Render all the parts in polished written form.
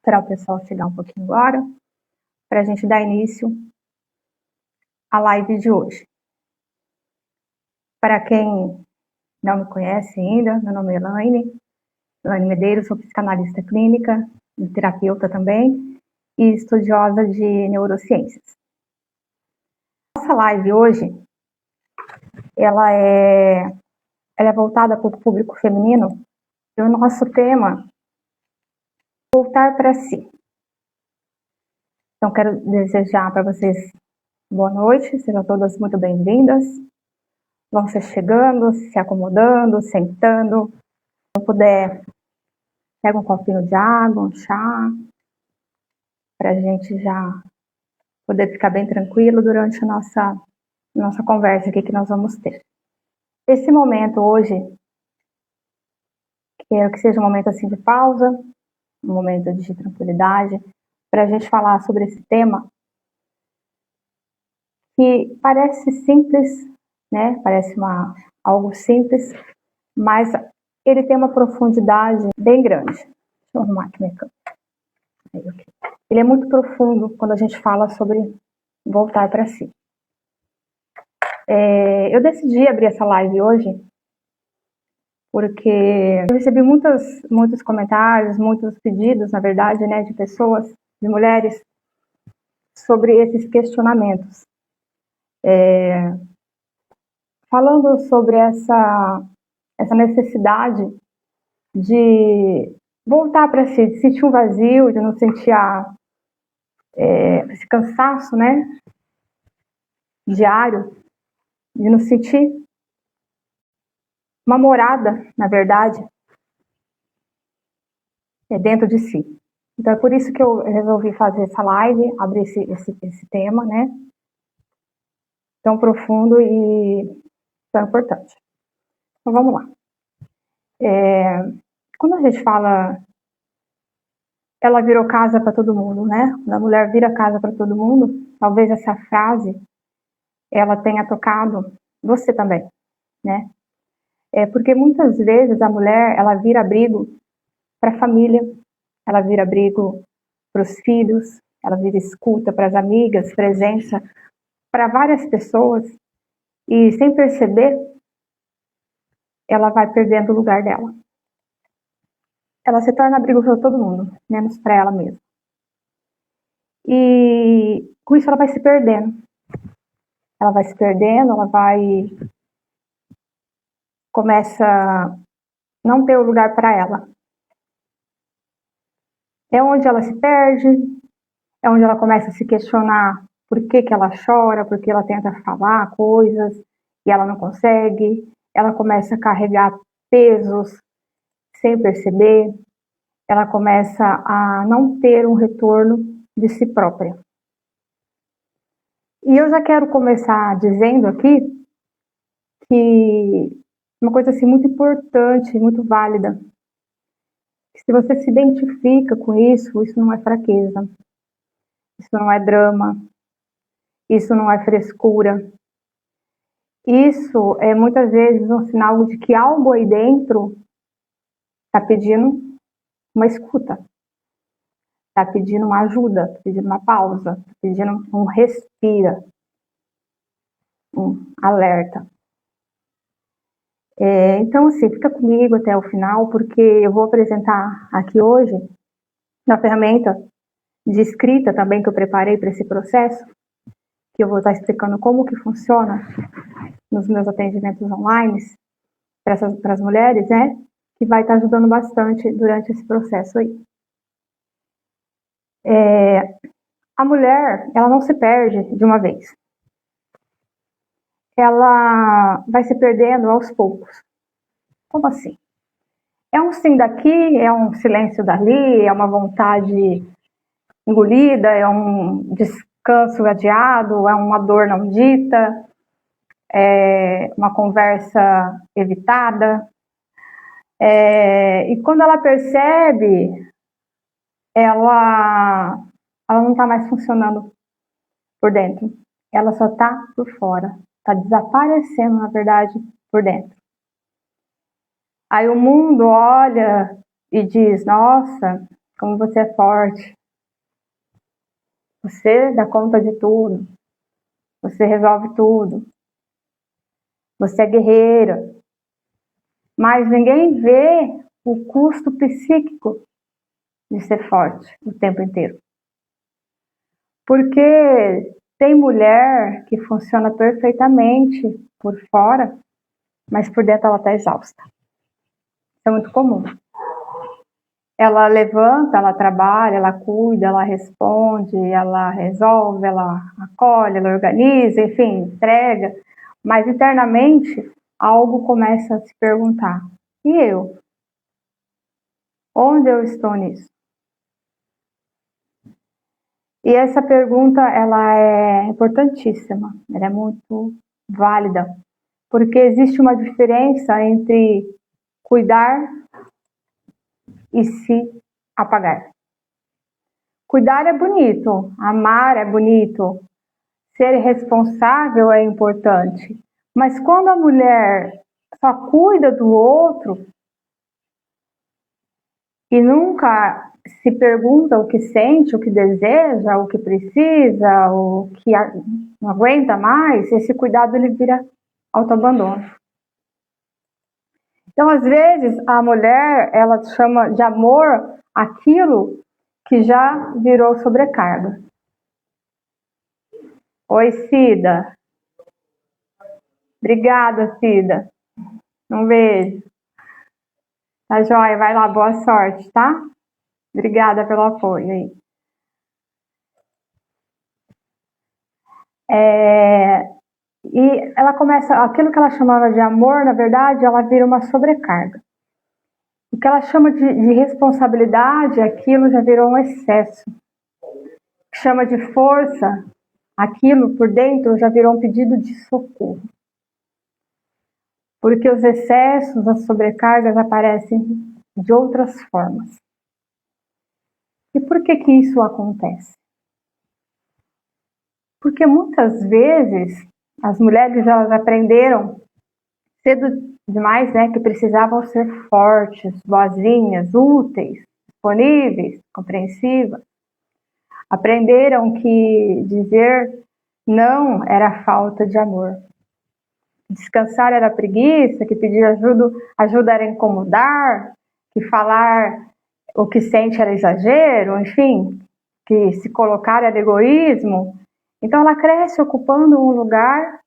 Esperar o pessoal chegar um pouquinho agora, para a gente dar início à live de hoje. Para quem não me conhece ainda, meu nome é Elaine Medeiros, sou psicanalista clínica, terapeuta também, e estudiosa de neurociências. Nossa live hoje, ela é voltada para o público feminino, e o nosso tema é voltar para si. Então, quero desejar para vocês boa noite, sejam todas muito bem-vindas. Vão se chegando, se acomodando, sentando. Se não puder, pega um copinho de água, um chá, para a gente já poder ficar bem tranquilo durante a nossa conversa aqui que nós vamos ter. Esse momento hoje, quero que seja um momento assim de pausa, um momento de tranquilidade, para a gente falar sobre esse tema que parece simples, né? Parece algo simples, mas ele tem uma profundidade bem grande. Deixa eu arrumar aqui minha câmera. Ele é muito profundo quando a gente fala sobre voltar para si. Eu decidi abrir essa live hoje porque eu recebi muitos comentários, muitos pedidos, na verdade, né, de pessoas, de mulheres, sobre esses questionamentos. Falando sobre essa necessidade de voltar para si, de sentir um vazio, de não sentir esse cansaço, né, diário, de não sentir uma morada, na verdade, dentro de si. Então é por isso que eu resolvi fazer essa live, abrir esse tema, né, tão profundo e tão importante. Então vamos lá. Quando a gente fala ela virou casa para todo mundo, né? Quando a mulher vira casa para todo mundo, talvez essa frase ela tenha tocado você também, né? Porque muitas vezes a mulher ela vira abrigo para a família, ela vira abrigo para os filhos, ela vira escuta para as amigas, presença para várias pessoas e sem perceber ela vai perdendo o lugar dela. Ela se torna abrigo para todo mundo, menos para ela mesma. E com isso ela vai se perdendo. Ela vai se perdendo, começa a não ter o lugar para ela. É onde ela se perde, é onde ela começa a se questionar por que ela chora, por que ela tenta falar coisas e ela não consegue. Ela começa a carregar pesos sem perceber. Ela começa a não ter um retorno de si própria. E eu já quero começar dizendo aqui que uma coisa assim muito importante, muito válida. Se você se identifica com isso não é fraqueza, isso não é drama, isso não é frescura. Isso é muitas vezes um sinal de que algo aí dentro está pedindo uma escuta, está pedindo uma ajuda, está pedindo uma pausa, está pedindo um respira, um alerta. Então, assim, fica comigo até o final, porque eu vou apresentar aqui hoje uma ferramenta de escrita também que eu preparei para esse processo, que eu vou estar explicando como que funciona nos meus atendimentos online para as mulheres, né? Que vai estar ajudando bastante durante esse processo aí. A mulher, ela não se perde de uma vez. Ela vai se perdendo aos poucos. Como assim? É um sim daqui, é um silêncio dali, é uma vontade engolida, é um descanso adiado, é uma dor não dita, é uma conversa evitada. E quando ela percebe, ela não está mais funcionando por dentro. Ela só está por fora. Está desaparecendo, na verdade, por dentro. Aí o mundo olha e diz, nossa, como você é forte. Você dá conta de tudo. Você resolve tudo. Você é guerreira. Mas ninguém vê o custo psíquico de ser forte o tempo inteiro. Porque tem mulher que funciona perfeitamente por fora, mas por dentro ela está exausta. Isso é muito comum. Ela levanta, ela trabalha, ela cuida, ela responde, ela resolve, ela acolhe, ela organiza, enfim, entrega. Mas internamente algo começa a se perguntar: e eu? Onde eu estou nisso? E essa pergunta, ela é importantíssima, ela é muito válida, porque existe uma diferença entre cuidar e se apagar. Cuidar é bonito, amar é bonito, ser responsável é importante, mas quando a mulher só cuida do outro e nunca se pergunta o que sente, o que deseja, o que precisa, o que não aguenta mais, esse cuidado ele vira autoabandono. Então, às vezes, a mulher, ela chama de amor aquilo que já virou sobrecarga. Oi, Cida. Obrigada, Cida. Um beijo. Tá joia? Vai lá, boa sorte, tá? Obrigada pelo apoio aí. E ela começa, aquilo que ela chamava de amor, na verdade, ela vira uma sobrecarga. O que ela chama de responsabilidade, aquilo já virou um excesso. O que chama de força, aquilo por dentro já virou um pedido de socorro. Porque os excessos, as sobrecargas aparecem de outras formas. E por que que isso acontece? Porque muitas vezes as mulheres elas aprenderam cedo demais, né, que precisavam ser fortes, boazinhas, úteis, disponíveis, compreensivas. Aprenderam que dizer não era falta de amor. Descansar era preguiça, que pedir ajuda era incomodar, que falar o que sente era exagero, enfim, que se colocar era egoísmo. Então ela cresce ocupando um lugar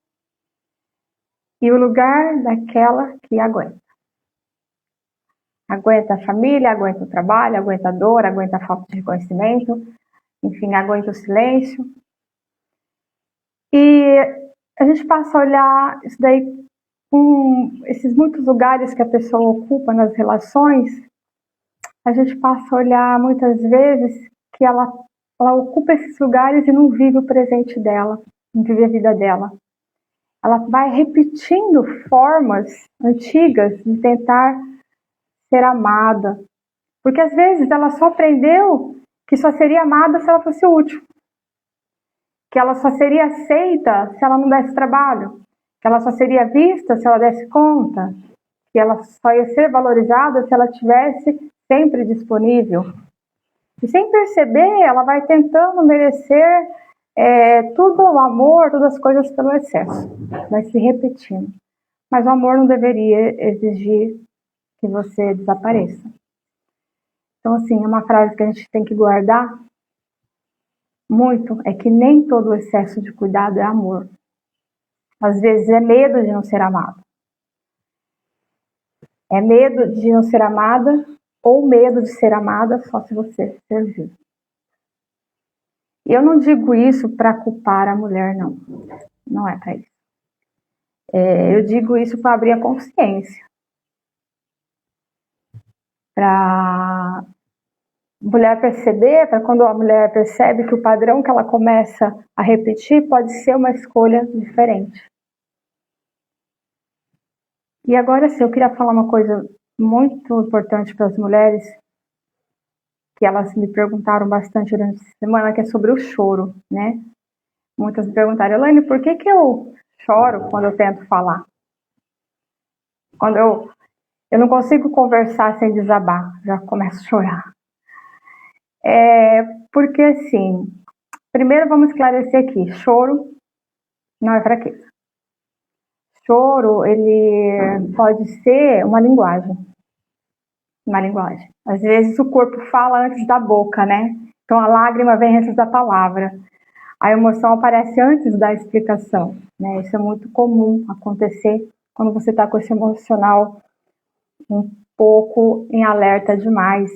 e o lugar daquela que aguenta. Aguenta a família, aguenta o trabalho, aguenta a dor, aguenta a falta de reconhecimento, enfim, aguenta o silêncio. E a gente passa a olhar isso daí com esses muitos lugares que a pessoa ocupa nas relações, a gente passa a olhar muitas vezes que ela ocupa esses lugares e não vive o presente dela, não vive a vida dela. Ela vai repetindo formas antigas de tentar ser amada. Porque às vezes ela só aprendeu que só seria amada se ela fosse útil. Que ela só seria aceita se ela não desse trabalho. Que ela só seria vista se ela desse conta. Que ela só ia ser valorizada se ela tivesse sempre disponível. E sem perceber, ela vai tentando merecer tudo o amor, todas as coisas pelo excesso. Vai se repetindo. Mas o amor não deveria exigir que você desapareça. Então, assim, é uma frase que a gente tem que guardar muito, é que nem todo o excesso de cuidado é amor. Às vezes é medo de não ser amado. É medo de não ser amada ou medo de ser amada só se você servir. E eu não digo isso para culpar a mulher, não. Não é para isso. Eu digo isso para abrir a consciência. Para mulher perceber, para quando a mulher percebe que o padrão que ela começa a repetir pode ser uma escolha diferente. E agora sim, eu queria falar uma coisa muito importante para as mulheres, que elas me perguntaram bastante durante a semana, que é sobre o choro, né? Muitas me perguntaram: Elaine, por que eu choro quando eu tento falar? Quando eu não consigo conversar sem desabar, já começo a chorar. Porque assim, primeiro vamos esclarecer aqui, choro não é fraqueza. Choro, ele pode ser uma linguagem. Às vezes o corpo fala antes da boca, né? Então a lágrima vem antes da palavra. A emoção aparece antes da explicação, né? Isso é muito comum acontecer quando você está com esse emocional um pouco em alerta demais.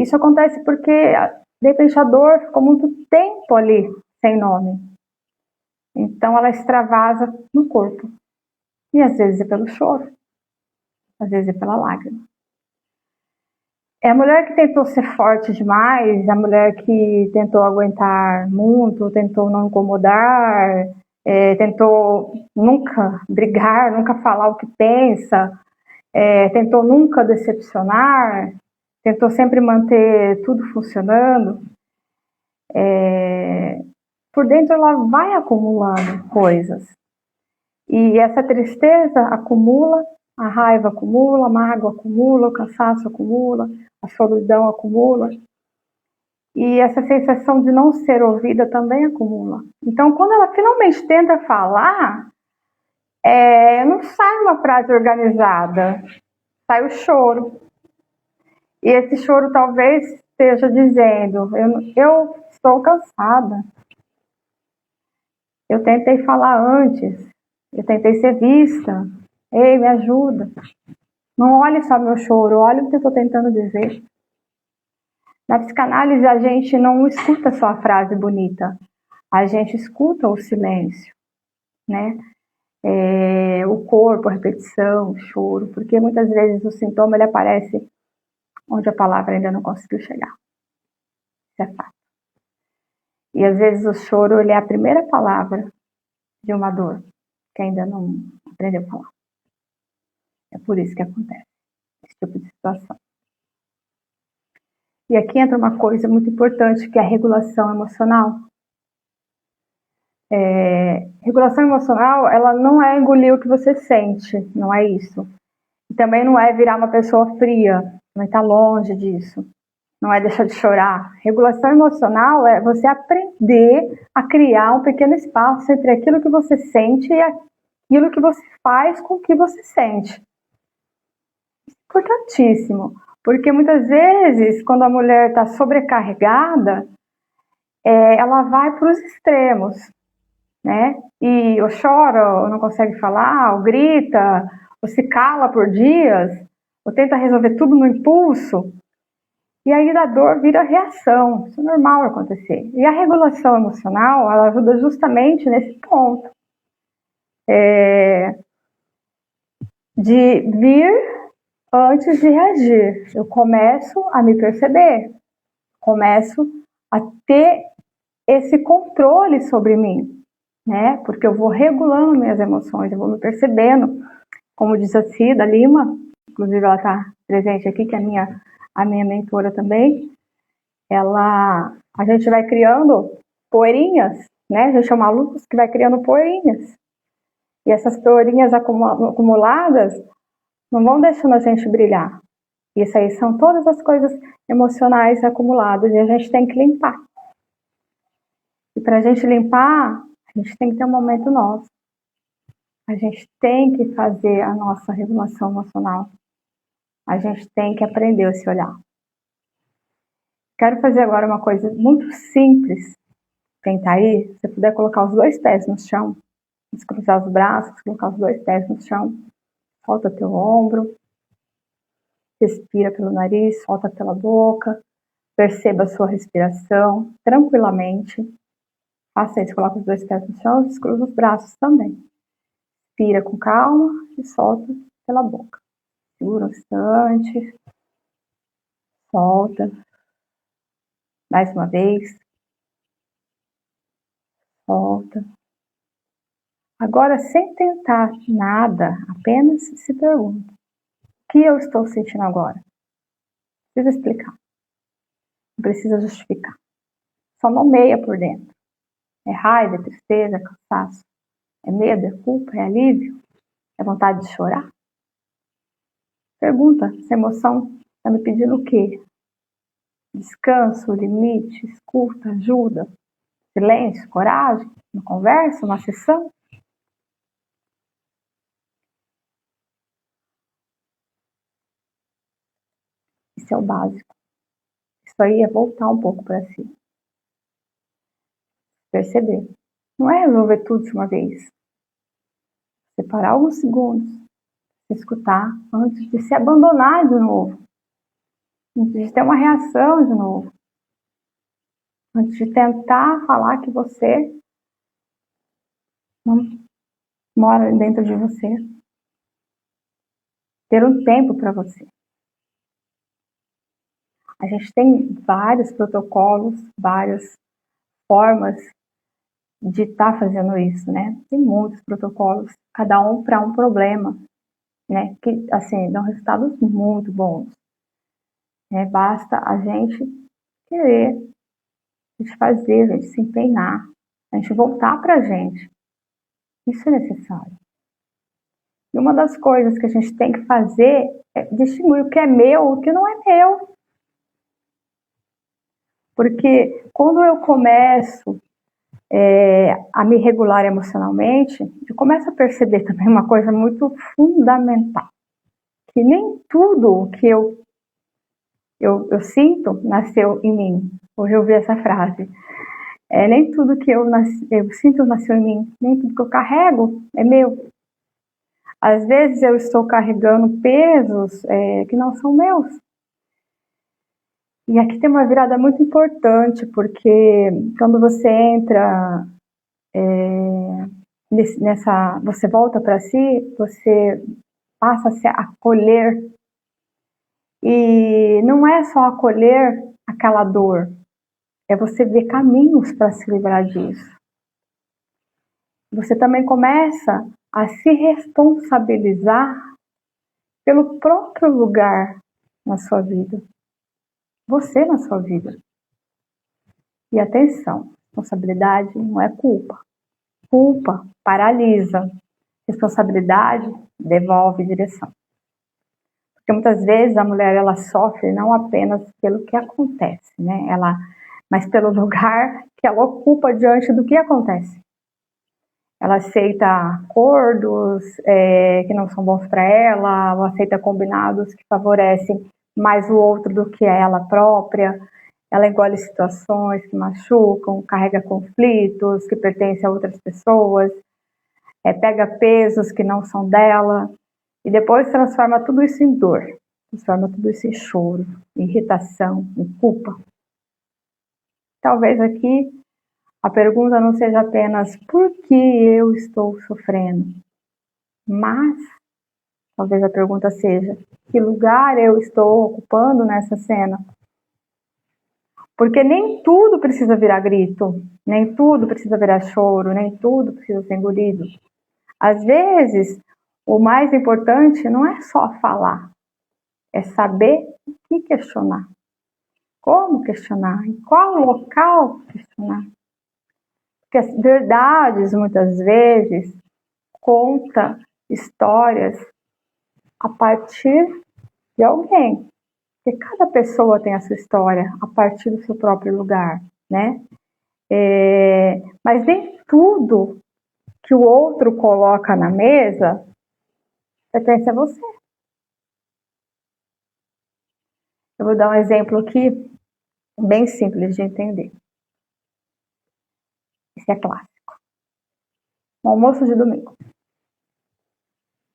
Isso acontece porque, de repente, a dor ficou muito tempo ali sem nome. Então ela extravasa no corpo. E às vezes é pelo choro, às vezes é pela lágrima. É a mulher que tentou ser forte demais, a mulher que tentou aguentar muito, tentou não incomodar, tentou nunca brigar, nunca falar o que pensa, tentou nunca decepcionar, tentou sempre manter tudo funcionando. Por dentro ela vai acumulando coisas. E essa tristeza acumula, a raiva acumula, a mágoa acumula, o cansaço acumula, a solidão acumula. E essa sensação de não ser ouvida também acumula. Então, quando ela finalmente tenta falar, não sai uma frase organizada, sai o choro. E esse choro talvez esteja dizendo, eu estou cansada. Eu tentei falar antes, eu tentei ser vista. Ei, me ajuda. Não olhe só meu choro, olhe o que eu estou tentando dizer. Na psicanálise, a gente não escuta só a frase bonita, a gente escuta o silêncio, né? O corpo, a repetição, o choro, porque muitas vezes o sintoma ele aparece onde a palavra ainda não conseguiu chegar. Isso é fato. E às vezes o choro ele é a primeira palavra de uma dor que ainda não aprendeu a falar. É por isso que acontece esse tipo de situação. E aqui entra uma coisa muito importante, que é a regulação emocional. Regulação emocional, ela não é engolir o que você sente, não é isso. E também não é virar uma pessoa fria, não está longe disso. Não é deixar de chorar. Regulação emocional é você aprender a criar um pequeno espaço entre aquilo que você sente e aquilo que você faz com o que você sente. Importantíssimo, porque muitas vezes, quando a mulher está sobrecarregada, ela vai para os extremos, né? E ou chora, ou não consegue falar, ou grita, ou se cala por dias, ou tenta resolver tudo no impulso, e aí da dor vira reação. Isso é normal acontecer. E a regulação emocional, ela ajuda justamente nesse ponto. De vir antes de reagir. Eu começo a me perceber, começo a ter esse controle sobre mim, né? Porque eu vou regulando minhas emoções, eu vou me percebendo. Como diz a Cida Lima, inclusive ela está presente aqui, que é a minha mentora também, a gente vai criando poeirinhas, né? A gente chama alunos que vai criando poeirinhas. E essas poeirinhas acumuladas não vão deixando a gente brilhar. Isso aí são todas as coisas emocionais acumuladas e a gente tem que limpar. E para a gente limpar, a gente tem que ter um momento nosso. A gente tem que fazer a nossa regulação emocional. A gente tem que aprender a se olhar. Quero fazer agora uma coisa muito simples. Tentar aí, se você puder colocar os 2 pés no chão, cruzar os braços, colocar os 2 pés no chão, solta teu ombro, respira pelo nariz, solta pela boca, perceba a sua respiração tranquilamente. Faça isso, coloca os 2 pés no chão, descruza os braços também. Respira com calma e solta pela boca. Segura um instante, solta. Mais uma vez. Solta. Agora, sem tentar nada, apenas se pergunta: o que eu estou sentindo agora? Não precisa explicar. Não precisa justificar. Só nomeia por dentro. É raiva, é tristeza, é cansaço? É medo, é culpa, é alívio? É vontade de chorar? Pergunta, essa emoção está me pedindo o quê? descanso, limite, escuta, ajuda, silêncio, coragem, uma conversa, uma sessão. Isso é o básico. Isso aí é voltar um pouco para si. Perceber. Não é resolver tudo de uma vez. Separar alguns segundos, escutar antes de se abandonar de novo. Antes de ter uma reação de novo. Antes de tentar falar que você não mora dentro de você. Ter um tempo para você. A gente tem vários protocolos, várias formas de estar fazendo isso, né? Tem muitos protocolos, cada um para um problema, né? Que, assim, dão resultados muito bons. Né? Basta a gente querer, a gente fazer, a gente se empenhar, a gente voltar para a gente. Isso é necessário. E uma das coisas que a gente tem que fazer é distinguir o que é meu e o que não é meu. Porque quando eu começo a me regular emocionalmente, eu começo a perceber também uma coisa muito fundamental. Que nem tudo que eu sinto nasceu em mim. Hoje eu ouvi essa frase. Nem tudo que eu sinto nasceu em mim. Nem tudo que eu carrego é meu. Às vezes eu estou carregando pesos que não são meus. E aqui tem uma virada muito importante, porque quando você entra você volta para si, você passa a se acolher. E não é só acolher aquela dor, é você ver caminhos para se livrar disso. Você também começa a se responsabilizar pelo próprio lugar na sua vida. Você na sua vida. E atenção, responsabilidade não é culpa. Culpa paralisa. Responsabilidade devolve direção. Porque muitas vezes a mulher ela sofre não apenas pelo que acontece, né? Mas pelo lugar que ela ocupa diante do que acontece. Ela aceita acordos que não são bons para ela, ou aceita combinados que favorecem mais o outro do que ela própria. Ela engole situações que machucam, carrega conflitos que pertencem a outras pessoas, pega pesos que não são dela, e depois transforma tudo isso em dor, transforma tudo isso em choro, em irritação, em culpa. Talvez aqui a pergunta não seja apenas por que eu estou sofrendo, mas talvez a pergunta seja que lugar eu estou ocupando nessa cena. Porque nem tudo precisa virar grito, nem tudo precisa virar choro, nem tudo precisa ser engolido. Às vezes, o mais importante não é só falar, é saber o que questionar, como questionar, em qual local questionar. Porque as verdades, muitas vezes, conta histórias a partir de alguém. Porque cada pessoa tem a sua história a partir do seu próprio lugar, né? Mas nem tudo que o outro coloca na mesa pertence a você. Eu vou dar um exemplo aqui, bem simples de entender. Esse é clássico. Um almoço de domingo.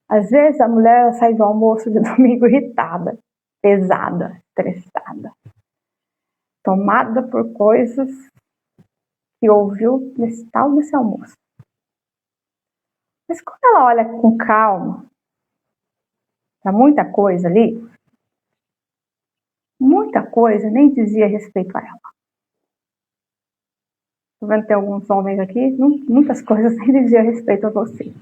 Às vezes a mulher sai do almoço de domingo irritada, pesada, estressada, tomada por coisas que ouviu nesse tal desse almoço. Mas quando ela olha com calma, tá muita coisa ali, muita coisa nem dizia respeito a ela. Tô vendo que tem alguns homens aqui, muitas coisas nem diziam respeito a você.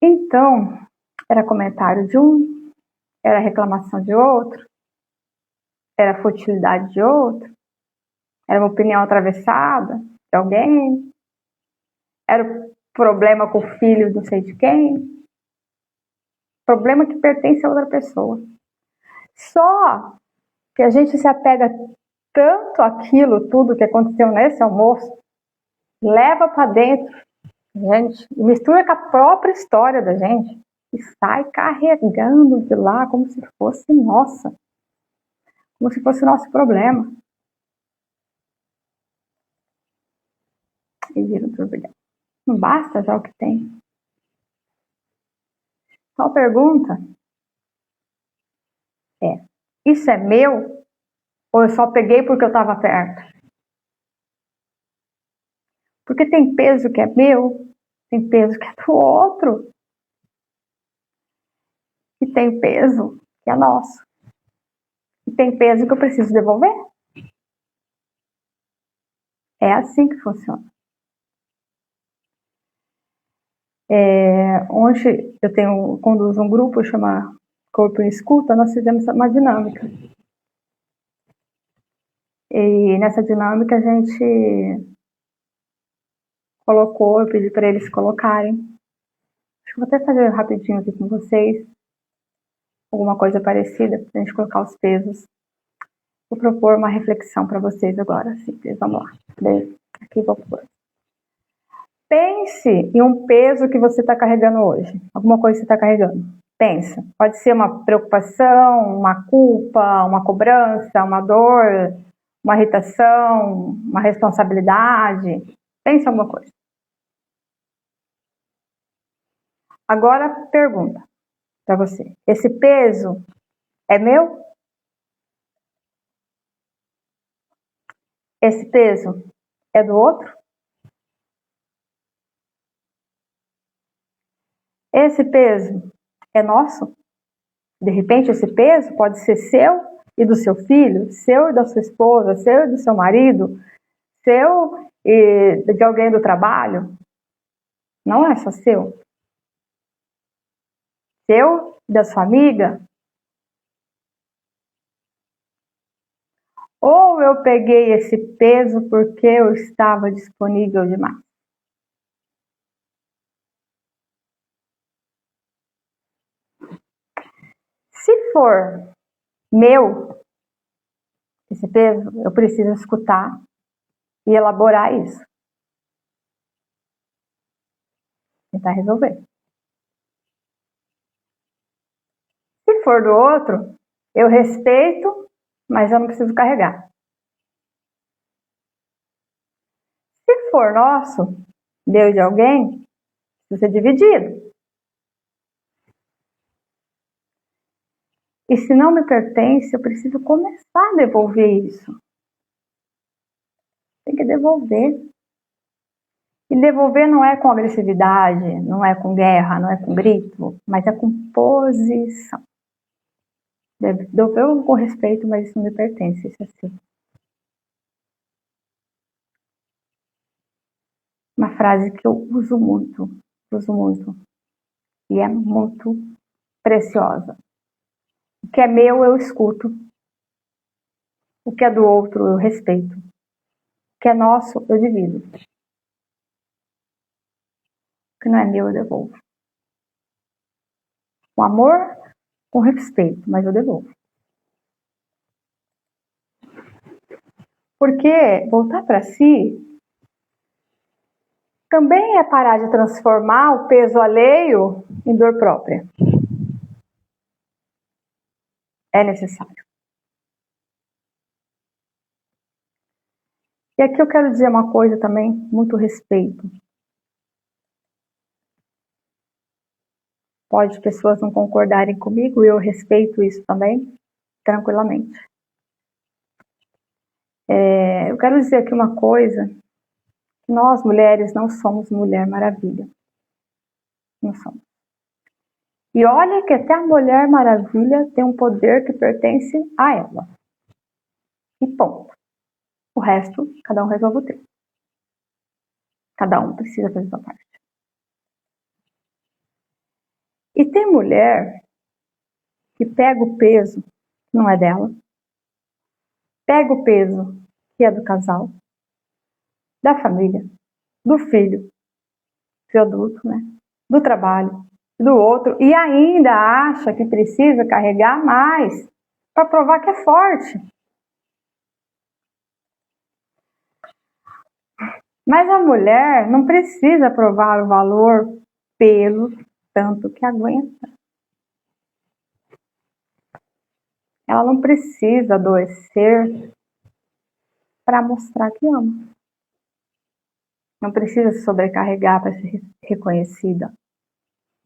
Então, era comentário de um, era reclamação de outro, era futilidade de outro, era uma opinião atravessada de alguém, era o problema com o filho não sei de quem, problema que pertence a outra pessoa. Só que a gente se apega tanto àquilo, tudo que aconteceu nesse almoço, leva para dentro, gente, mistura com a própria história da gente e sai carregando de lá como se fosse nossa, como se fosse nosso problema. E vira um turbilhão. Não basta já o que tem. Então a pergunta é: isso é meu? Ou eu só peguei porque eu estava perto? Porque tem peso que é meu, tem peso que é do outro, e tem peso que é nosso, e tem peso que eu preciso devolver. É assim que funciona. Onde eu conduzo um grupo, chama Corpo em Escuta, nós fizemos uma dinâmica. E nessa dinâmica a gente colocou, eu pedi para eles colocarem. Acho que vou até fazer rapidinho aqui com vocês, alguma coisa parecida, para a gente colocar os pesos. Vou propor uma reflexão para vocês agora, simples, vamos lá. Aqui vou pôr. Pense em um peso que você está carregando hoje, alguma coisa que você está carregando. Pensa, pode ser uma preocupação, uma culpa, uma cobrança, uma dor, uma irritação, uma responsabilidade. Pense em alguma coisa. Agora pergunta para você: esse peso é meu? Esse peso é do outro? Esse peso é nosso? De repente esse peso pode ser seu e do seu filho, seu e da sua esposa, seu e do seu marido, seu e de alguém do trabalho. Não é só seu. Seu e da sua amiga. Ou eu peguei esse peso porque eu estava disponível demais? Se for meu, esse peso, eu preciso escutar e elaborar isso. Tentar resolver. Se for do outro, eu respeito, mas eu não preciso carregar. Se for nosso, deu de alguém, precisa ser dividido. E se não me pertence, eu preciso começar a devolver isso. Tem que devolver. E devolver não é com agressividade, não é com guerra, não é com grito, mas é com posição. Devolver com respeito, mas isso não me pertence, isso é assim. Uma frase que eu uso muito, e é muito preciosa. O que é meu, eu escuto. O que é do outro, eu respeito. O que é nosso, eu divido. O que não é meu, eu devolvo. Com amor, com respeito, mas eu devolvo. Porque voltar para si também é parar de transformar o peso alheio em dor própria. É necessário. E aqui eu quero dizer uma coisa também, muito respeito. Pode pessoas não concordarem comigo e eu respeito isso também, tranquilamente. Eu quero dizer aqui uma coisa, nós mulheres não somos Mulher Maravilha. Não somos. E olha que até a Mulher Maravilha tem um poder que pertence a ela. E ponto. O resto, cada um resolve o teu. Cada um precisa fazer sua parte. E tem mulher que pega o peso que não é dela, pega o peso que é do casal, da família, do filho, do adulto, né? Do trabalho, do outro, e ainda acha que precisa carregar mais. para provar que é forte. Mas a mulher não precisa provar o valor pelo tanto que aguenta. Ela não precisa adoecer para mostrar que ama. Não precisa se sobrecarregar para ser reconhecida.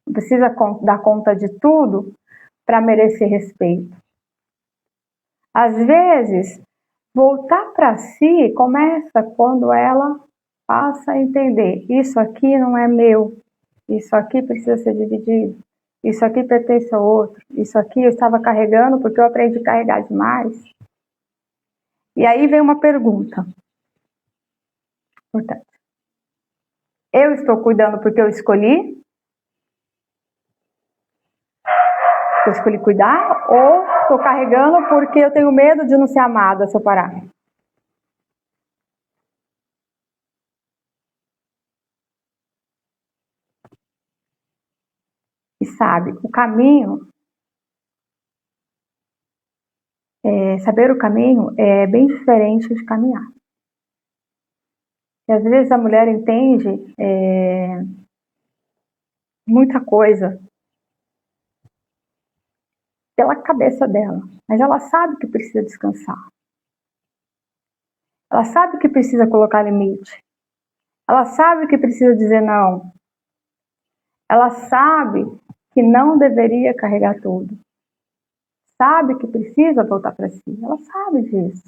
Não precisa dar conta de tudo para merecer respeito. Às vezes, voltar para si começa quando ela passa a entender: isso aqui não é meu, isso aqui precisa ser dividido, isso aqui pertence ao outro, isso aqui eu estava carregando porque eu aprendi a carregar demais. E aí vem uma pergunta. Portanto, eu estou cuidando porque eu escolhi? Eu escolhi cuidar? Ou estou carregando porque eu tenho medo de não ser amada se eu parar? E sabe, o caminho, saber o caminho é bem diferente de caminhar. E às vezes a mulher entende muita coisa pela cabeça dela, mas ela sabe que precisa descansar. Ela sabe que precisa colocar limite. Ela sabe que precisa dizer não. Ela sabe que não deveria carregar tudo. Sabe que precisa voltar para si. Ela sabe disso.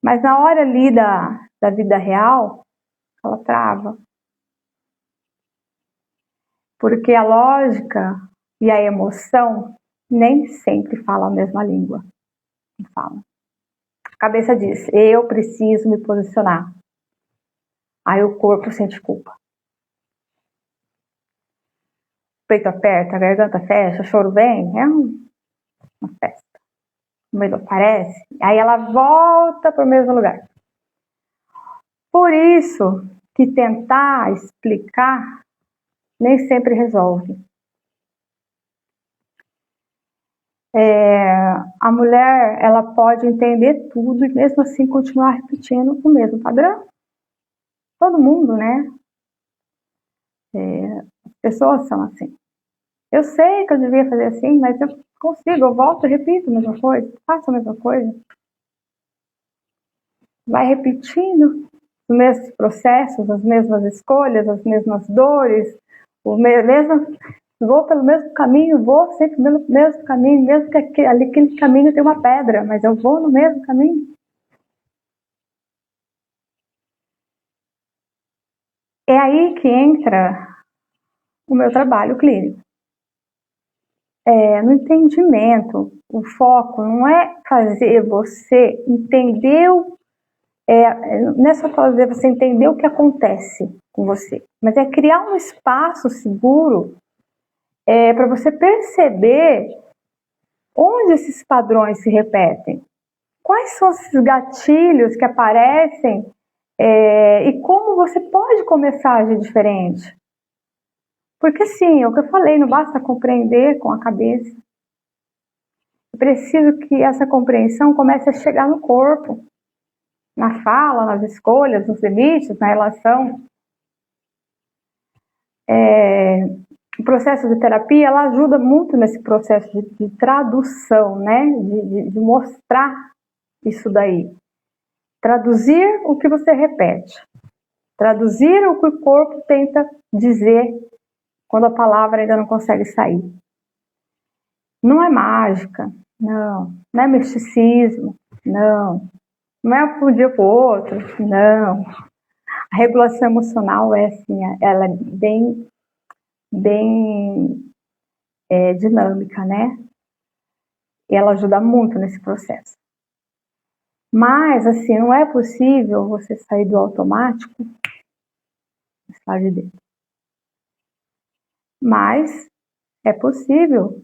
Mas na hora ali da vida real, ela trava. Porque a lógica e a emoção nem sempre falam a mesma língua. Não falam. A cabeça diz: eu preciso me posicionar. Aí o corpo sente culpa. O peito aperta, a garganta fecha, o choro vem. É uma festa. O medo aparece. Aí ela volta para o mesmo lugar. Por isso que tentar explicar nem sempre resolve. A mulher, ela pode entender tudo e mesmo assim continuar repetindo o mesmo padrão. Todo mundo, né? As pessoas são assim. Eu sei que eu devia fazer assim, mas eu consigo, eu volto e repito a mesma coisa, faço a mesma coisa. Vai repetindo os mesmos processos, as mesmas escolhas, as mesmas dores, vou pelo mesmo caminho, vou sempre pelo mesmo caminho, mesmo que aquele caminho tem uma pedra, mas eu vou no mesmo caminho. É aí que entra o meu trabalho clínico. No entendimento, o foco não é fazer você entender, não é só fazer você entender o que acontece com você, mas é criar um espaço seguro para você perceber onde esses padrões se repetem, quais são esses gatilhos que aparecem e como você pode começar a agir diferente. Porque sim, é o que eu falei, não basta compreender com a cabeça. É preciso que essa compreensão comece a chegar no corpo, na fala, nas escolhas, nos limites, na relação. O processo de terapia, ela ajuda muito nesse processo de tradução, né? De mostrar isso daí. Traduzir o que você repete. Traduzir o que o corpo tenta dizer quando a palavra ainda não consegue sair. Não é mágica, não. Não é misticismo, não. Não é para um dia para o outro, não. A regulação emocional é assim, ela é bem dinâmica, né? E ela ajuda muito nesse processo. Mas, assim, não é possível você sair do automático e estar de dentro. Mas é possível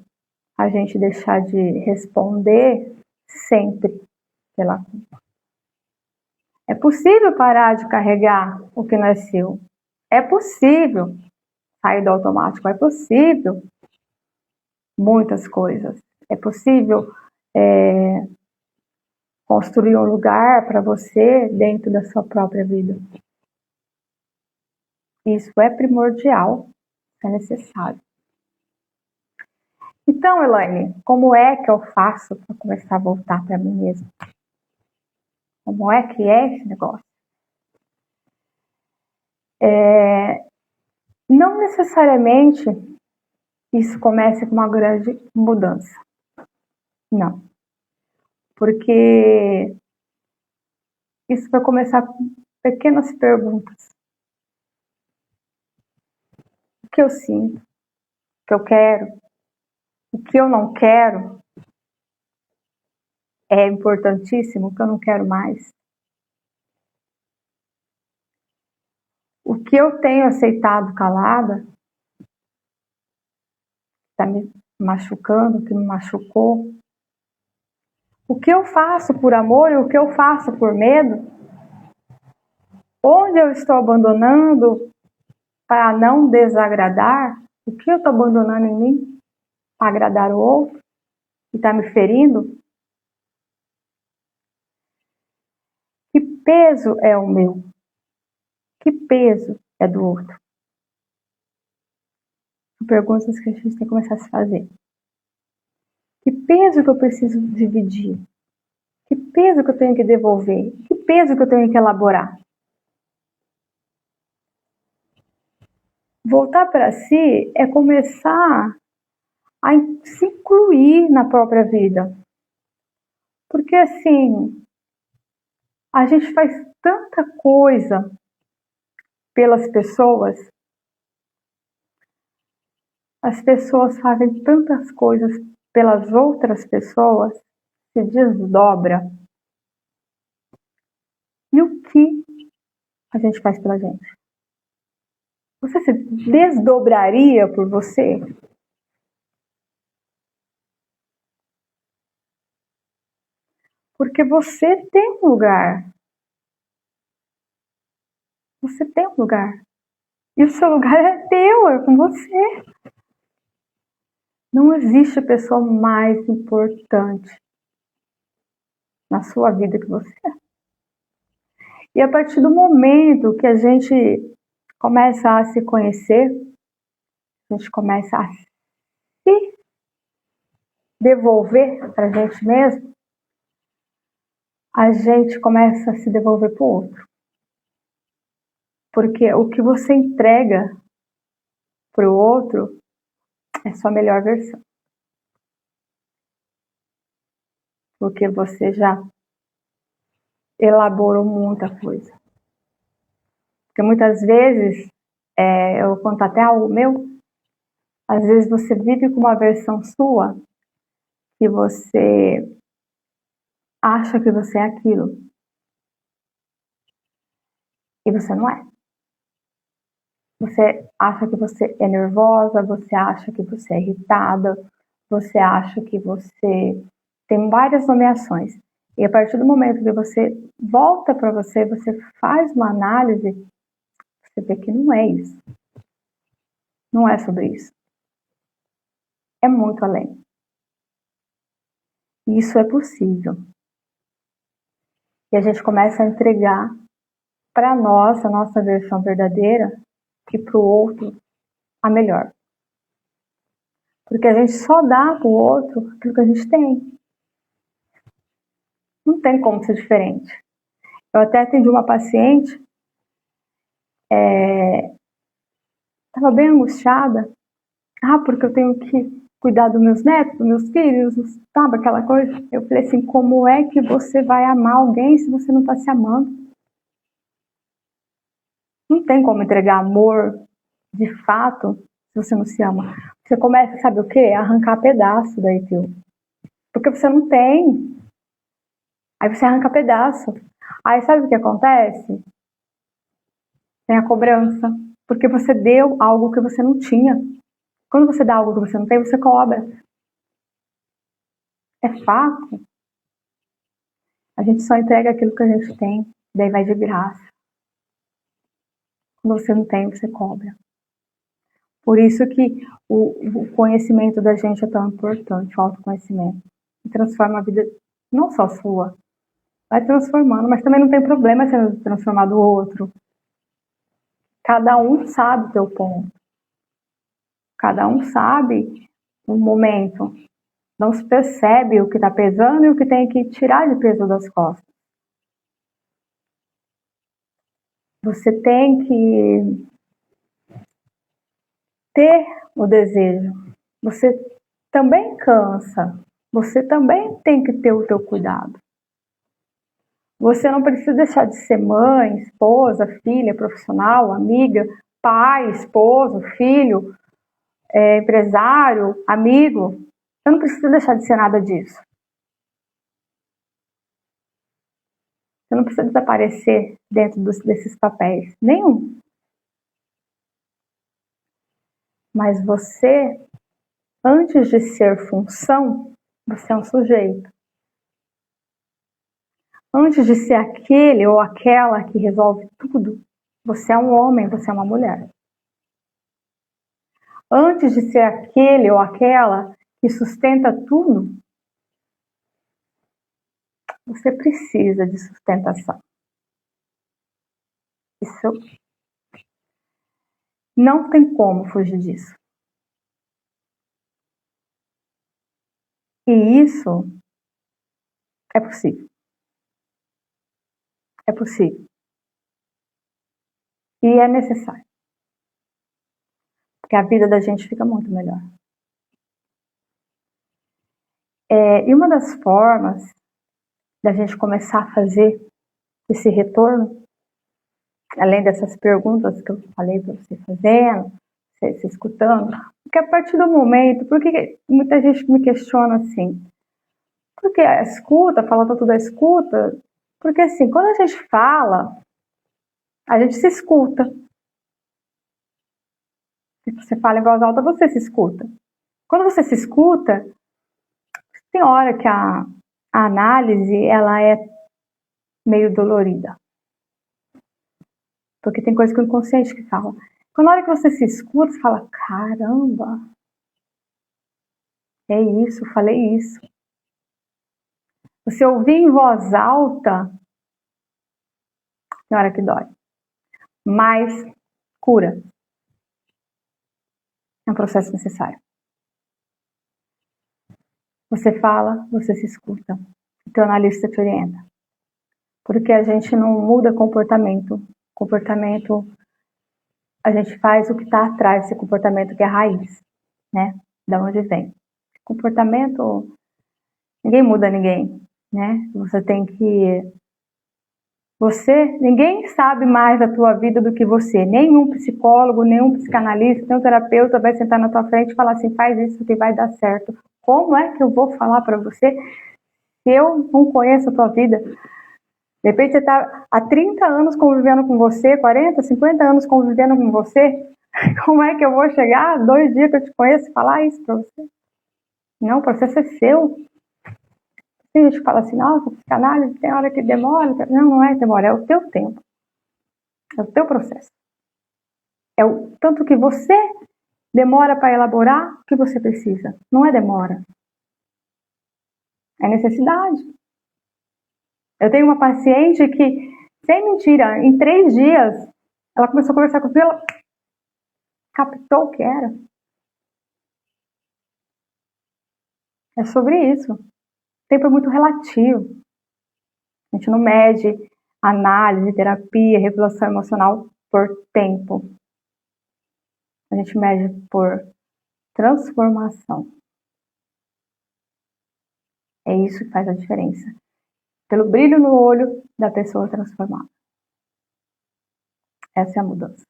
a gente deixar de responder sempre pela culpa. É possível parar de carregar o que não é seu. É possível sair do automático. É possível muitas coisas. É possível construir um lugar para você dentro da sua própria vida. Isso é primordial, é necessário. Então, Elaine, como é que eu faço para começar a voltar para mim mesma? Como é que é esse negócio? Não necessariamente isso comece com uma grande mudança. Não. Porque isso vai começar com pequenas perguntas. O que eu sinto? O que eu quero? O que eu não quero? É importantíssimo, o que eu não quero mais. O que eu tenho aceitado calada, está me machucando, que me machucou. O que eu faço por amor e o que eu faço por medo? Onde eu estou abandonando para não desagradar? O que eu estou abandonando em mim para agradar o outro e está me ferindo? Que peso é o meu? Que peso é do outro? São perguntas que a gente tem que começar a se fazer. Que peso que eu preciso dividir? Que peso que eu tenho que devolver? Que peso que eu tenho que elaborar? Voltar para si é começar a se incluir na própria vida. Porque assim, a gente faz tanta coisa pelas pessoas, as pessoas fazem tantas coisas pelas outras pessoas, se desdobra. E o que a gente faz pela gente? Você se desdobraria por você? Porque você tem um lugar. Você tem um lugar. E o seu lugar é teu, é com você. Não existe pessoa mais importante na sua vida que você. E a partir do momento que a gente começa a se conhecer, a gente começa a se devolver para a gente mesmo, a gente começa a se devolver para o outro. Porque o que você entrega para o outro é sua melhor versão. Porque você já elaborou muita coisa. Porque muitas vezes, eu vou contar até algo meu, às vezes você vive com uma versão sua que você acha que você é aquilo. E você não é. Você acha que você é nervosa, você acha que você é irritada, você acha que você tem várias nomeações. E a partir do momento que você volta para você, você faz uma análise, você vê que não é isso. Não é sobre isso. É muito além. E isso é possível. E a gente começa a entregar para nós, a nossa versão verdadeira, e para o outro a melhor. Porque a gente só dá para o outro aquilo que a gente tem. Não tem como ser diferente. Eu até atendi uma paciente, estava bem angustiada. Porque eu tenho que cuidar dos meus netos, dos meus filhos, sabe aquela coisa? Eu falei assim, como é que você vai amar alguém se você não está se amando? Não tem como entregar amor de fato se você não se ama. Você começa, sabe o quê? A arrancar pedaço daí teu. Porque você não tem. Aí você arranca pedaço. Aí sabe o que acontece? Tem a cobrança. Porque você deu algo que você não tinha. Quando você dá algo que você não tem, você cobra. É fato. A gente só entrega aquilo que a gente tem. Daí vai de graça. Quando você não tem, você cobra. Por isso que o conhecimento da gente é tão importante, o autoconhecimento. e transforma a vida não só sua, vai transformando, mas também não tem problema sendo transformado o outro. Cada um sabe o teu ponto. Cada um sabe o momento. Não se percebe o que está pesando e o que tem que tirar de peso das costas. Você tem que ter o desejo. Você também cansa. Você também tem que ter o teu cuidado. Você não precisa deixar de ser mãe, esposa, filha, profissional, amiga, pai, esposo, filho, empresário, amigo. Você não precisa deixar de ser nada disso. Você não precisa desaparecer dentro desses papéis. Nenhum. Mas você, antes de ser função, você é um sujeito. Antes de ser aquele ou aquela que resolve tudo, você é um homem, você é uma mulher. Antes de ser aquele ou aquela que sustenta tudo, você precisa de sustentação. Isso não tem como fugir disso. E isso é possível. É possível. E é necessário. Porque a vida da gente fica muito melhor. E uma das formas da gente começar a fazer esse retorno, além dessas perguntas que eu falei para você fazendo, você escutando, porque a partir do momento, porque muita gente me questiona assim, porque a escuta, fala tanto da escuta, porque assim, quando a gente fala, a gente se escuta. Se você fala em voz alta, você se escuta. Quando você se escuta, tem hora que a análise, ela é meio dolorida. Porque tem coisa que o inconsciente que fala. Quando a hora que você se escuta, você fala, caramba, é isso, falei isso. Você ouvir em voz alta, tem hora que dói. Mas cura. É um processo necessário. Você fala, você se escuta. O teu analista te orienta. Porque a gente não muda comportamento. Comportamento, a gente faz o que está atrás desse comportamento, que é a raiz, né? Da onde vem. Comportamento, ninguém muda ninguém, né? Você tem que... ninguém sabe mais da tua vida do que você. Nenhum psicólogo, nenhum psicanalista, nenhum terapeuta vai sentar na tua frente e falar assim, faz isso que vai dar certo. Como é que eu vou falar para você se eu não conheço a tua vida? De repente você está há 30 anos convivendo com você, 40, 50 anos convivendo com você. Como é que eu vou chegar 2 dias que eu te conheço e falar isso para você? Não, o processo é seu. Tem gente que fala assim, nossa, psicanálise tem hora que demora. Não, não é demora, é o teu tempo. É o teu processo. É o tanto que você demora para elaborar o que você precisa. Não é demora. É necessidade. Eu tenho uma paciente que, sem mentira, em 3 dias, ela começou a conversar comigo, ela captou o que era. É sobre isso. O tempo é muito relativo. A gente não mede análise, terapia, regulação emocional por tempo. A gente mede por transformação. É isso que faz a diferença. Pelo brilho no olho da pessoa transformada. Essa é a mudança.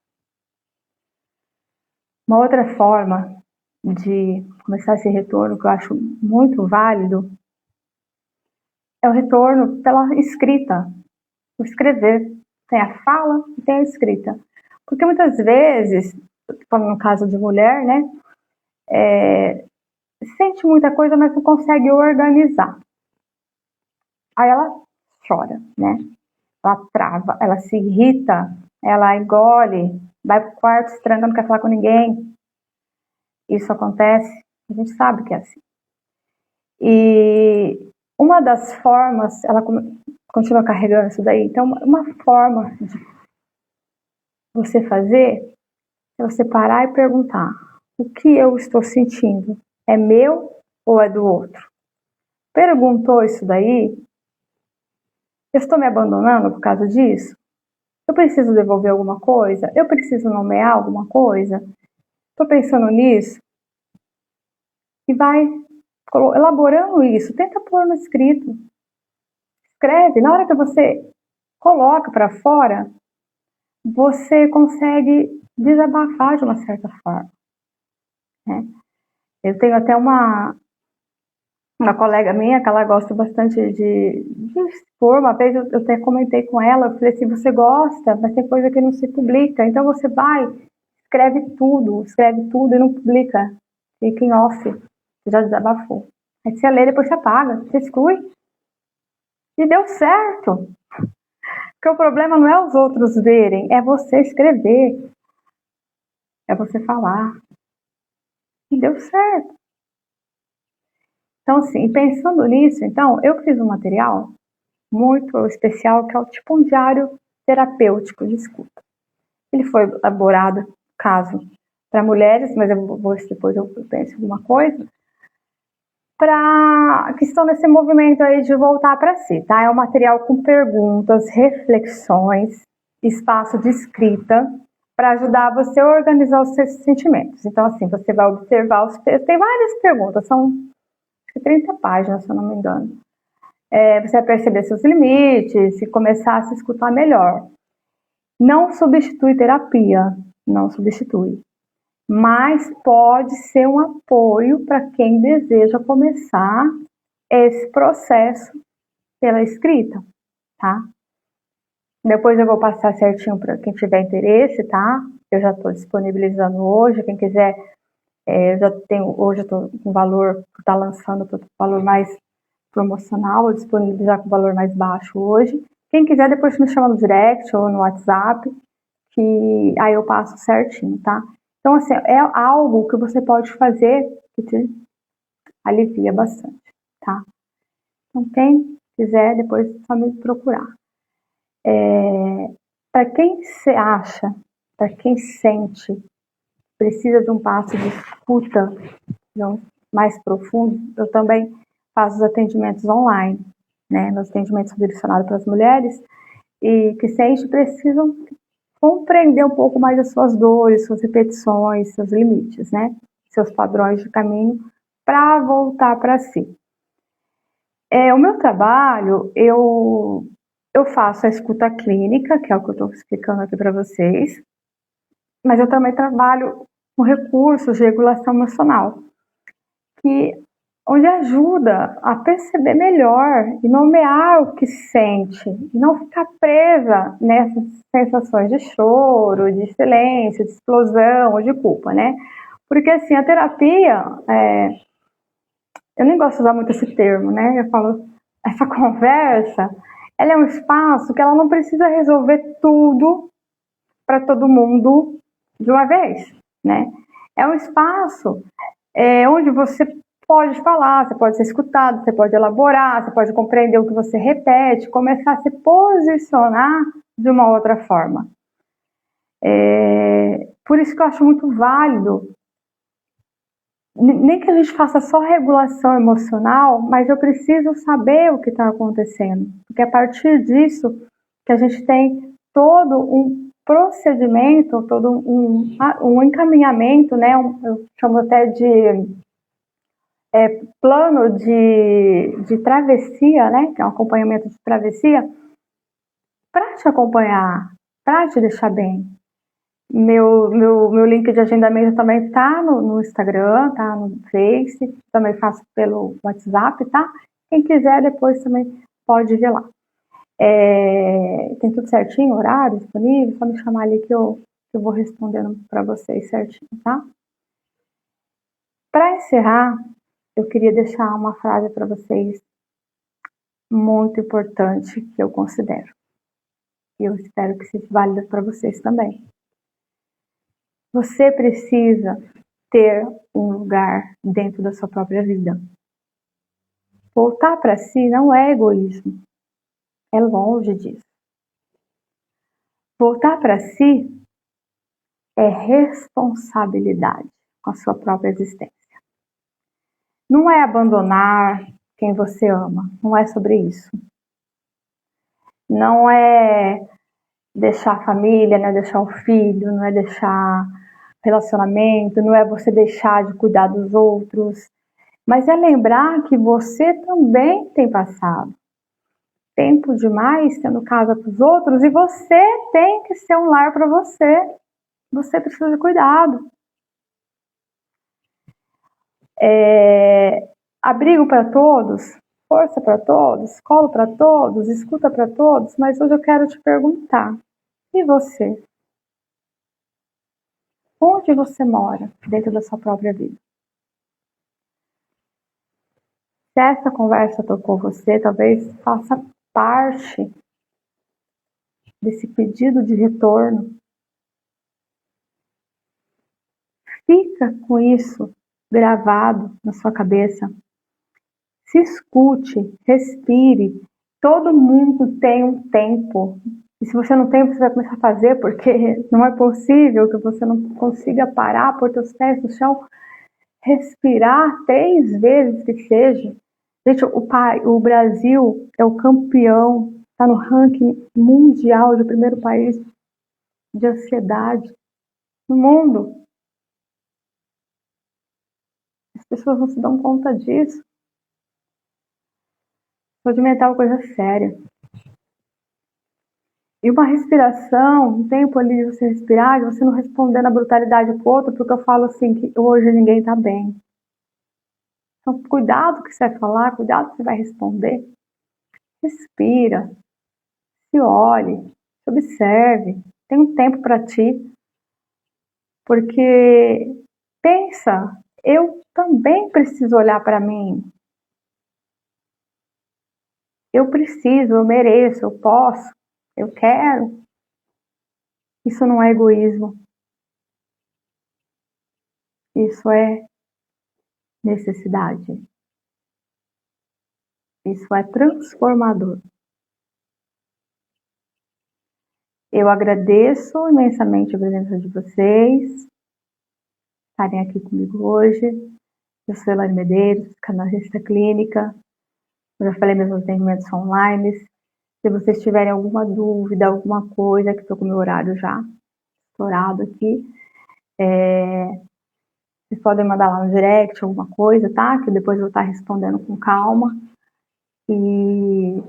Uma outra forma de começar esse retorno que eu acho muito válido é o retorno pela escrita. O escrever. Tem a fala e tem a escrita. Porque muitas vezes, como no caso de mulher, né? Sente muita coisa, mas não consegue organizar. Aí ela chora, né? Ela trava, ela se irrita, ela engole, vai pro quarto, se tranca, não quer falar com ninguém. Isso acontece, a gente sabe que é assim. E uma das formas, ela continua carregando isso daí, então uma forma de você fazer é você parar e perguntar: o que eu estou sentindo? É meu ou é do outro? Perguntou isso daí? Eu estou me abandonando por causa disso? Eu preciso devolver alguma coisa? Eu preciso nomear alguma coisa? Estou pensando nisso? E vai elaborando isso. Tenta pôr no escrito. Escreve. Na hora que você coloca para fora, você consegue desabafar de uma certa forma, né? Eu tenho até uma colega minha que ela gosta bastante de expor. Uma vez eu até comentei com ela, eu falei assim: você gosta, mas tem coisa que não se publica, então você vai, escreve tudo e não publica, fica em off, você já desabafou. Aí você lê, depois você apaga, você exclui. E deu certo. Porque o problema não é os outros verem, é você escrever, é você falar. E deu certo. Então, assim, pensando nisso, então, eu fiz um material muito especial, que é o tipo um diário terapêutico de escuta. Ele foi elaborado, caso, para mulheres, mas depois eu penso em alguma coisa, para que estão nesse movimento aí de voltar para si, tá? É um material com perguntas, reflexões, espaço de escrita, para ajudar você a organizar os seus sentimentos. Então, assim, você vai observar os textos, tem várias perguntas, são 30 páginas, se eu não me engano. Você vai perceber seus limites e começar a se escutar melhor. Não substitui terapia, não substitui. Mas pode ser um apoio para quem deseja começar esse processo pela escrita, tá? Depois eu vou passar certinho para quem tiver interesse, tá? Eu já estou disponibilizando hoje, quem quiser, hoje eu estou com valor, está lançando o valor mais promocional, vou disponibilizar com valor mais baixo hoje. Quem quiser, depois me chama no direct ou no WhatsApp, que aí eu passo certinho, tá? Então, assim, é algo que você pode fazer que te alivia bastante, tá? Então, quem quiser, depois é só me procurar. Para quem se acha, para quem sente, precisa de um passo de escuta mais profundo, eu também faço os atendimentos online, né? Meus atendimentos são direcionados para as mulheres e que sente precisam compreender um pouco mais as suas dores, suas repetições, seus limites, né? Seus padrões de caminho para voltar para si. O meu trabalho, eu faço a escuta clínica, que é o que eu estou explicando aqui para vocês, mas eu também trabalho com recursos de regulação emocional, onde ajuda a perceber melhor e nomear o que sente, e não ficar presa nessas sensações de choro, de silêncio, de explosão ou de culpa, né? Porque, assim, a terapia, eu nem gosto de usar muito esse termo, né? Eu falo, essa conversa, ela é um espaço que ela não precisa resolver tudo para todo mundo de uma vez, né? É um espaço onde você pode falar, você pode ser escutado, você pode elaborar, você pode compreender o que você repete, começar a se posicionar de uma outra forma. Por isso que eu acho muito válido, nem que a gente faça só regulação emocional, mas eu preciso saber o que está acontecendo, porque a partir disso que a gente tem todo um procedimento, todo um encaminhamento, né? Eu chamo até de plano de travessia, né? Que é um acompanhamento de travessia, para te acompanhar, para te deixar bem. Meu link de agendamento também tá no Instagram, tá no Face, também faço pelo WhatsApp, tá? Quem quiser depois também pode ver lá. Tem tudo certinho, horário disponível, só me chamar ali que eu vou respondendo para vocês certinho, tá? Para encerrar, eu queria deixar uma frase para vocês muito importante que eu considero. E eu espero que seja válida para vocês também. Você precisa ter um lugar dentro da sua própria vida. Voltar para si não é egoísmo, é longe disso. Voltar para si é responsabilidade com a sua própria existência. Não é abandonar quem você ama, não é sobre isso. Não é deixar a família, não é deixar o filho, não é deixar relacionamento, não é você deixar de cuidar dos outros, mas é lembrar que você também tem passado tempo demais tendo casa para os outros e você tem que ser um lar para você. Você precisa de cuidado. Abrigo para todos, força para todos, colo para todos, escuta para todos, mas hoje eu quero te perguntar, e você? Onde você mora dentro da sua própria vida? Se essa conversa tocou você, talvez faça parte desse pedido de retorno. Fica com isso gravado na sua cabeça. Se escute, respire. Todo mundo tem um tempo. E se você não tem, você vai começar a fazer, porque não é possível que você não consiga parar, pôr seus pés no chão, respirar 3 vezes que seja. Gente, o Brasil é o campeão, está no ranking mundial de primeiro país de ansiedade no mundo. As pessoas não se dão conta disso. Saúde mental é uma coisa séria. E uma respiração, um tempo ali de você respirar, de você não responder na brutalidade pro outro, porque eu falo assim, que hoje ninguém tá bem. Então, cuidado que você vai falar, cuidado que você vai responder. Respira, se olhe, se observe, tem um tempo para ti. Porque, pensa, eu também preciso olhar para mim. Eu preciso, eu mereço, eu posso, eu quero. Isso não é egoísmo. Isso é necessidade. Isso é transformador. Eu agradeço imensamente a presença de vocês, estarem aqui comigo hoje. Eu sou Elaine Medeiros, canalista clínica. Eu já falei meus atendimentos online. Se vocês tiverem alguma dúvida, alguma coisa, que estou com o meu horário já estourado aqui, vocês podem mandar lá no direct alguma coisa, tá? Que depois eu vou estar respondendo com calma. E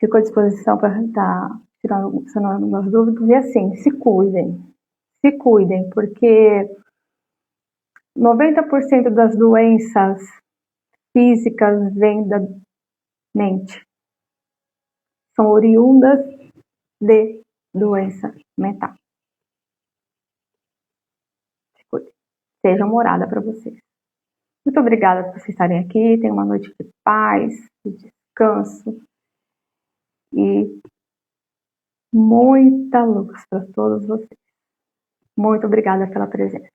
fico à disposição para estar tirando algumas dúvidas. E assim, se cuidem, porque 90% das doenças físicas vêm da mente. São oriundas de doença mental. Se cuidem. Seja morada para vocês. Muito obrigada por vocês estarem aqui. Tenham uma noite de paz, de descanso e muita luz para todos vocês. Muito obrigada pela presença.